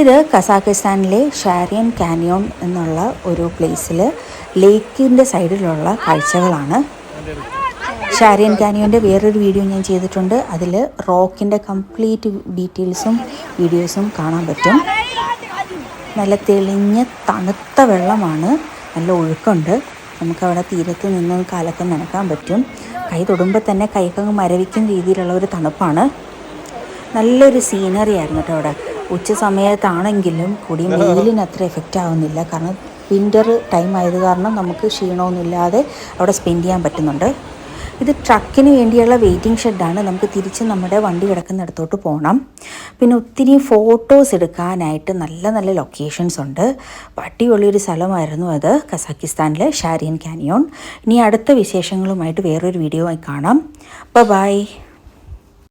ഇത് കസാഖിസ്ഥാനിലെ ഷാരിയൻ കാനിയോൺ എന്നുള്ള ഒരു പ്ലേസിൽ ലേക്കിൻ്റെ സൈഡിലുള്ള കാഴ്ചകളാണ്. ഷാരിയൻ കാനിയോൻ്റെ വേറൊരു വീഡിയോ ഞാൻ ചെയ്തിട്ടുണ്ട്. അതിൽ റോക്കിൻ്റെ കംപ്ലീറ്റ് ഡീറ്റെയിൽസും വീഡിയോസും കാണാൻ പറ്റും. നല്ല തെളിഞ്ഞ തണുത്ത വെള്ളമാണ്, നല്ല ഒഴുക്കുണ്ട്. നമുക്കവിടെ തീരത്ത് നിന്ന് കാലൊക്കെ നനക്കാൻ പറ്റും. കൈ തൊടുമ്പോൾ തന്നെ കൈക്കങ്ങ് മരവിക്കുന്ന രീതിയിലുള്ള ഒരു തണുപ്പാണ്. നല്ലൊരു സീനറി ആയിരുന്നു കേട്ടോ അവിടെ. ഉച്ച സമയത്താണെങ്കിലും കൂടി വെയിലിന് അത്ര എഫക്റ്റ് ആവുന്നില്ല. കാരണം വിൻ്റർ ടൈം ആയത് കാരണം നമുക്ക് ക്ഷീണമൊന്നുമില്ലാതെ അവിടെ സ്പെൻഡ് ചെയ്യാൻ പറ്റുന്നുണ്ട്. ഇത് ട്രക്കിന് വേണ്ടിയുള്ള വെയിറ്റിംഗ് ഷെഡാണ്. നമുക്ക് തിരിച്ച് നമ്മുടെ വണ്ടി കിടക്കുന്നിടത്തോട്ട് പോകണം. പിന്നെ ഒത്തിരി ഫോട്ടോസ് എടുക്കാനായിട്ട് നല്ല നല്ല ലൊക്കേഷൻസ് ഉണ്ട്. അടിപൊളിയൊരു സ്ഥലമായിരുന്നു അത്, കസാഖിസ്ഥാനിലെ ഷാരിയൻ കാനിയോൺ. ഇനി അടുത്ത വിശേഷങ്ങളുമായിട്ട് വേറൊരു വീഡിയോ ആയി കാണാം. ബൈ.